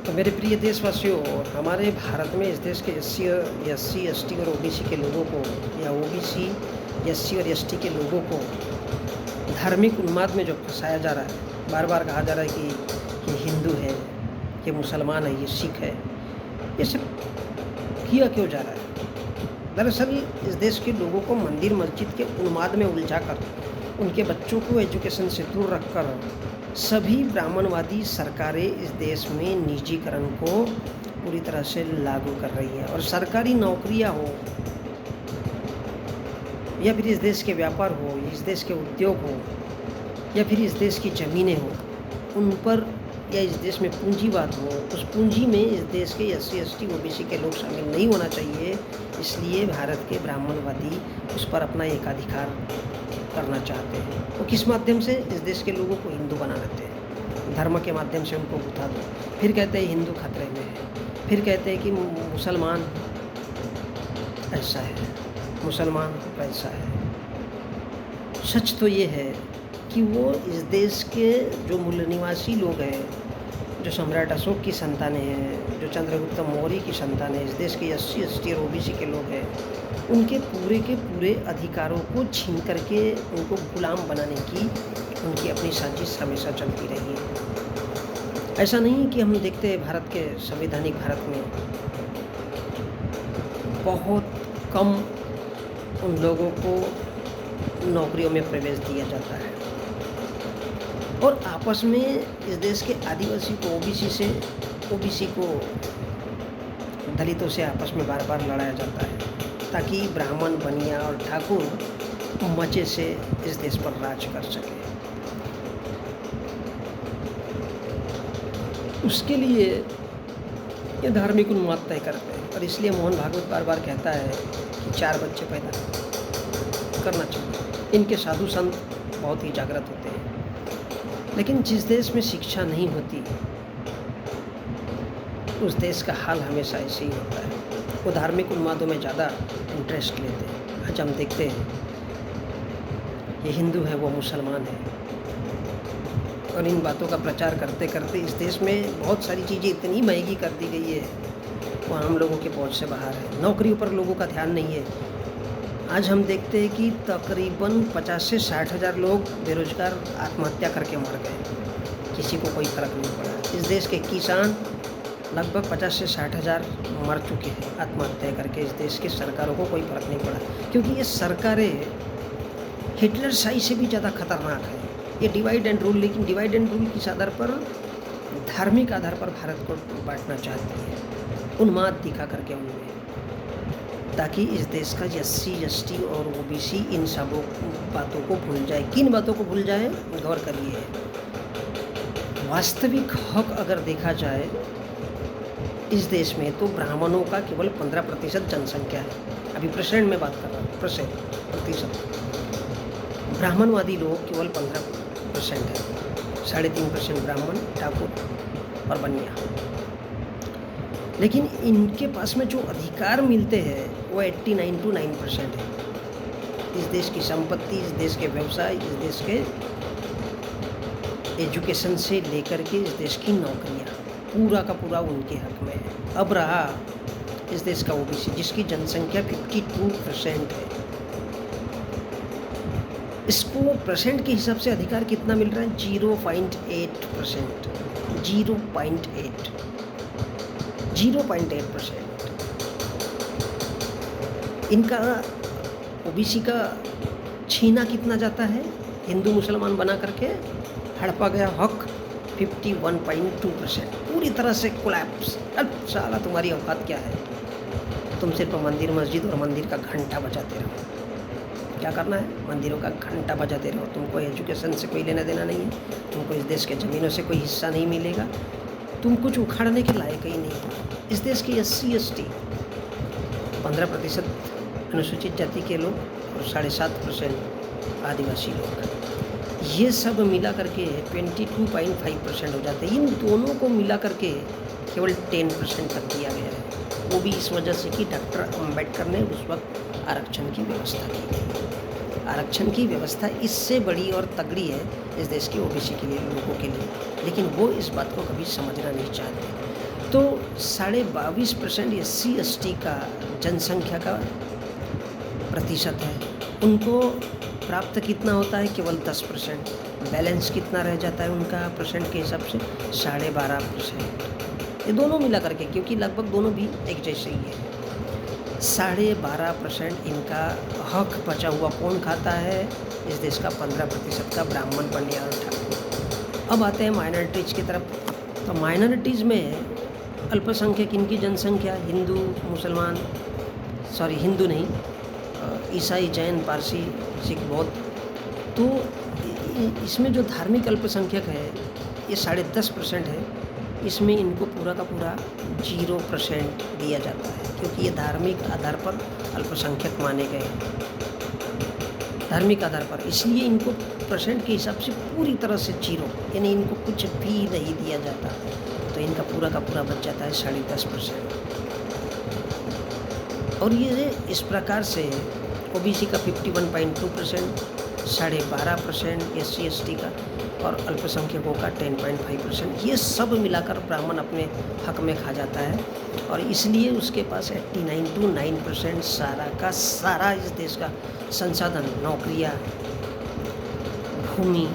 तो मेरे प्रिय देशवासियों, हमारे भारत में इस देश के एससी, एसटी और ओबीसी के लोगों को, या ओबीसी, एससी और एसटी के लोगों को धार्मिक उन्माद में जो फंसाया जा रहा है, बार बार कहा जा रहा है कि ये हिंदू है, ये मुसलमान है, ये सिख है, ये सब किया क्यों जा रहा है? दरअसल इस देश के लोगों को मंदिर मस्जिद के उन्माद में उलझाकर, उनके बच्चों को एजुकेशन से दूर रखकर सभी ब्राह्मणवादी सरकारें इस देश में निजीकरण को पूरी तरह से लागू कर रही है। और सरकारी नौकरियां हो या फिर इस देश के व्यापार हो, इस देश के उद्योग हो, या फिर इस देश की ज़मीनें हो, उन पर, या इस देश में पूंजीवाद हो, उस पूंजी में इस देश के एससी, एसटी, ओबीसी के लोग शामिल नहीं होना चाहिए। इसलिए भारत के ब्राह्मणवादी उस पर अपना एकाधिकार करना चाहते हैं। वो किस माध्यम से? इस देश के लोगों को हिंदू बना देते हैं, धर्म के माध्यम से उनको उठा दो। फिर कहते हैं हिंदू खतरे में है, फिर कहते हैं कि मुसलमान ऐसा है, मुसलमान वैसा है। सच तो ये है कि वो इस देश के जो मूल निवासी लोग हैं, जो सम्राट अशोक की संतानें हैं, जो चंद्रगुप्त मौर्य की संतानें, इस देश के एससी, एसटी और ओबीसी के लोग हैं, उनके पूरे के पूरे अधिकारों को छीन करके उनको गुलाम बनाने की उनकी अपनी साजिश हमेशा चलती रही है। ऐसा नहीं कि हम देखते हैं भारत के संवैधानिक भारत में बहुत कम उन लोगों को नौकरियों में प्रवेश दिया जाता है, और आपस में इस देश के आदिवासी को ओबीसी को दलितों से आपस में बार बार लड़ाया जाता है, ताकि ब्राह्मण, बनिया और ठाकुर मजे से इस देश पर राज कर सके। उसके लिए ये धार्मिक उन्माद तय करते हैं, और इसलिए मोहन भागवत बार बार कहता है कि 4 बच्चे पैदा करना चाहिए। इनके साधु संत बहुत ही जागृत होते हैं। लेकिन जिस देश में शिक्षा नहीं होती, उस देश का हाल हमेशा ऐसे ही होता है। वो धार्मिक उन्मादों में ज़्यादा इंटरेस्ट लेते हैं। आज हम देखते हैं ये हिंदू है, वो मुसलमान है, और इन बातों का प्रचार करते करते इस देश में बहुत सारी चीज़ें इतनी महंगी कर दी गई है, वो आम लोगों के पहुंच से बाहर है। नौकरियों पर लोगों का ध्यान नहीं है। आज हम देखते हैं कि तकरीबन 50 से 60 हज़ार लोग बेरोजगार आत्महत्या करके मर गए, किसी को कोई फ़र्क नहीं पड़ा। इस देश के किसान लगभग 50 से 60 हज़ार मर चुके हैं आत्महत्या करके। इस देश की सरकारों को कोई फ़र्क नहीं पड़ा, क्योंकि ये सरकारें हिटलर शाही से भी ज़्यादा खतरनाक है। ये डिवाइड एंड रूल, लेकिन डिवाइड एंड रूल किस आधार पर? धार्मिक आधार पर भारत को बांटना चाहती है, उन्माद दिखा करके उनमें, ताकि इस देश का एससी, एसटी और ओबीसी इन सब बातों को भूल जाए। किन बातों को भूल जाए? गौर करिए, वास्तविक हक अगर देखा जाए इस देश में, तो ब्राह्मणों का केवल 15% जनसंख्या है। अभी परसेंट में बात कर रहा हूँ, प्रतिशत। ब्राह्मणवादी लोग केवल 15% है, 3.5% ब्राह्मण, ठाकुर और बनिया। लेकिन इनके पास में जो अधिकार मिलते हैं वो 89 to 9% है। इस देश की संपत्ति, इस देश के व्यवसाय, इस देश के एजुकेशन से लेकर के इस देश की नौकरियां, पूरा का पूरा उनके हक में है। अब रहा इस देश का ओबीसी, जिसकी जनसंख्या 52% है। इसको परसेंट के हिसाब से अधिकार कितना मिल रहा है? 0.8%। 0.8%। इनका ओबीसी का छीना कितना जाता है? हिंदू मुसलमान बना करके हड़पा गया हक 51.2%। पूरी तरह से कोलैप्स। अब साला तुम्हारी औकात क्या है? तुम सिर्फ मंदिर, मस्जिद और मंदिर का घंटा बजाते रहो। क्या करना है? मंदिरों का घंटा बजाते रहो। तुमको एजुकेशन से कोई लेना देना नहीं है, तुमको इस देश के ज़मीनों से कोई हिस्सा नहीं मिलेगा, तुम कुछ उखाड़ने के लायक ही नहीं हो। इस देश के एससी, एसटी 15% अनुसूचित जाति के लोग और 7.5% आदिवासी लोग, ये सब मिला करके 22.5% हो जाते हैं। इन दोनों को मिला करके केवल 10% तक दिया गया है। वो भी इस वजह से कि डॉक्टर अम्बेडकर ने उस वक्त आरक्षण की व्यवस्था की थी। आरक्षण की व्यवस्था इससे बड़ी और तगड़ी है इस देश के ओबीसी के लिए, लोगों के लिए। लेकिन वो इस बात को कभी समझना नहीं चाहते। तो 22.5% SC/ST का जनसंख्या का प्रतिशत है, उनको प्राप्त कितना होता है? केवल 10%। बैलेंस कितना रह जाता है उनका परसेंट के हिसाब से? 12.5%। ये दोनों मिला करके, क्योंकि लगभग दोनों भी एक जैसे ही है। 12.5% इनका हक बचा हुआ कौन खाता है? इस देश का 15% का ब्राह्मण, पंडिया और ठाकुर। अब आते हैं माइनॉरिटीज़ की तरफ। तो माइनॉरिटीज़ में अल्पसंख्यक इनकी जनसंख्या हिंदू, मुसलमान, सॉरी हिंदू नहीं, ईसाई, जैन, पारसी, सिख, बौद्ध। तो इसमें जो धार्मिक अल्पसंख्यक है ये 10.5% है। इसमें इनको पूरा का पूरा 0% दिया जाता है, क्योंकि ये धार्मिक आधार पर अल्पसंख्यक माने गए हैं। धार्मिक आधार पर इसलिए इनको परसेंट के हिसाब से पूरी तरह से 0, यानी इनको कुछ भी नहीं दिया जाता। तो इनका पूरा का पूरा बच जाता है 10.5%। और ये इस प्रकार से OBC का 51.2%, 12.5% SC/ST का, और अल्पसंख्यकों का 10.5%। ये सब मिलाकर ब्राह्मण अपने हक में खा जाता है, और इसलिए उसके पास 89 to 9% सारा का सारा इस देश का संसाधन, नौकरियाँ, भूमि।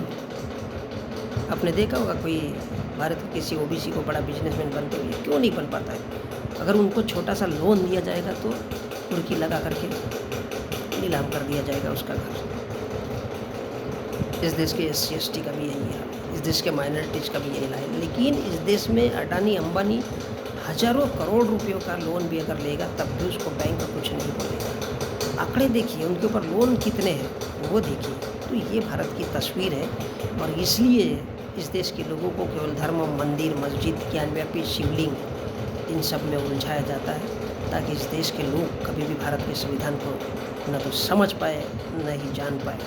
आपने देखा होगा कोई भारत के किसी OBC को बड़ा बिजनेसमैन बनते हुए क्यों नहीं बन पाता है? अगर उनको छोटा सा लोन दिया जाएगा तो कुर्की लगा करके नीलाम कर दिया जाएगा उसका घर। इस देश के SC/ST का भी यही है, इस देश के माइनॉरिटीज़ का भी यही है। लेकिन इस देश में अडानी, अंबानी हज़ारों करोड़ रुपयों का लोन भी अगर लेगा तब भी उसको बैंक कुछ नहीं बोलेगा। आंकड़े देखिए उनके ऊपर लोन कितने हैं वो देखिए। तो ये भारत की तस्वीर है, और इसलिए इस देश के लोगों को केवल धर्म, मंदिर, मस्जिद, ज्ञानव्यापी शिवलिंग, इन सब में उलझाया जाता है, ताकि इस देश के लोग कभी भी भारत के संविधान को न तो समझ पाए न ही जान पाए।